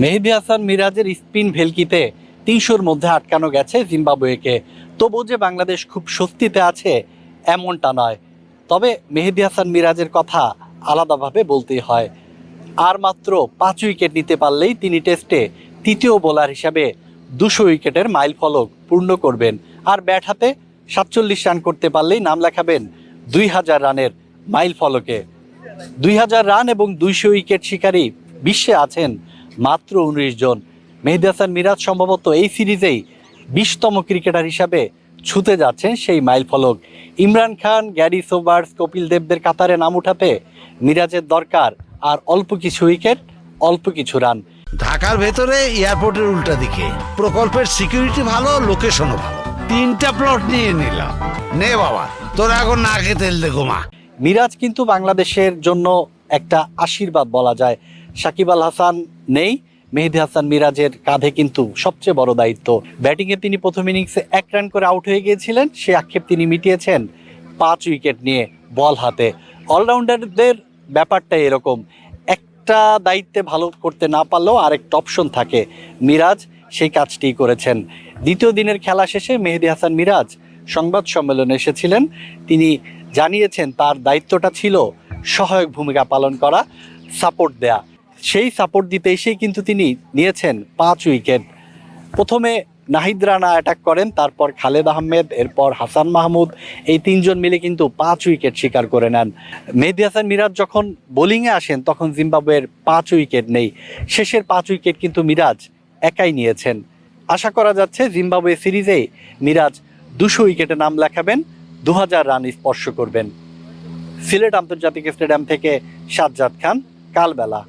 মেহেদী হাসান মিরাজের স্পিন ভেলকিতে ৩০০-র মধ্যে আটকানো গেছে জিম্বাবুয়েকে। তবু যে বাংলাদেশ খুব স্বস্তিতে আছে এমনটা নয়। তবে মেহেদী হাসান মিরাজের কথা আলাদাভাবে বলতেই হয়। আর মাত্র ৫ উইকেট নিতে পারলেই তিনি টেস্টে তৃতীয় বোলার হিসাবে ২০০ উইকেটের মাইল ফলক পূর্ণ করবেন। আর ব্যাট হাতে ৪৭ রান করতে পারলেই নাম লেখাবেন ২০০০ রানের মাইল ফলকে। ২০০০ রান এবং ২০০ উইকেট শিকারী বিশ্বে আছেন মাত্র ১৯ জন। মেহেদী হাসান মিরাজ সম্ভবত এই সিরিজেই ২০তম ক্রিকেটার হিসাবে ছুঁতে যাচ্ছেন সেই মাইল ফলক। ইমরান খান, গ্যারি সোবার্স, কপিল দেবদের কাতারে নাম উঠাতে মিরাজের দরকার আর অল্প কিছু উইকেট, অল্প কিছু রান। ঢাকার ভেতরে এয়ারপোর্টের উল্টা দিকে প্রকল্পের সিকিউরিটি ভালো, লোকেশনও ভালো। ৩টা প্লট নিয়ে নিলাম। নে বাবা, তোরা এখন নাকে তেল দে ঘুমা। মিরাজ কিন্তু বাংলাদেশের জন্য একটা আশীর্বাদ বলা যায়। সাকিব আল হাসান নেই, মেহেদী হাসান মিরাজের কাঁধে কিন্তু সবচেয়ে বড় দায়িত্ব। ব্যাটিংয়ে তিনি প্রথম ইনিংসে ১ রান করে আউট হয়ে গিয়েছিলেন, সে আক্ষেপ তিনি মিটিয়েছেন ৫ উইকেট নিয়ে বল হাতে। অলরাউন্ডারদের ব্যাপারটা এরকম, একটা দায়িত্বে ভালো করতে না পারলেও আরেকটা অপশন থাকে। মিরাজ সেই কাজটিই করেছেন। দ্বিতীয় দিনের খেলা শেষে মেহেদী হাসান মিরাজ সংবাদ সম্মেলনে এসেছিলেন। তিনি জানিয়েছেন তার দায়িত্বটা ছিল সহায়ক ভূমিকা পালন করা, সাপোর্ট দেয়া। সেই সাপোর্ট দিতে এসেই কিন্তু তিনি নিয়েছেন ৫ উইকেট। প্রথমে নাহিদ রানা অ্যাটাক করেন, তারপর খালেদ আহমেদ, এরপর হাসান মাহমুদ, এই ৩জন মিলে কিন্তু ৫ উইকেট শিকার করে নেন। মেহেদী হাসান মিরাজ যখন বোলিংয়ে আসেন তখন জিম্বাবুয়ের ৫ উইকেট নেই। শেষের ৫ উইকেট কিন্তু মিরাজ একাই নিয়েছেন। আশা করা যাচ্ছে জিম্বাবুয়ে সিরিজেই মিরাজ ২০০ উইকেটে নাম লেখাবেন, ২০০০ রান স্পর্শ করবেন। সিলেট আন্তর্জাতিক স্টেডিয়াম থেকে সাজ্জাদ খান, কালবেলা।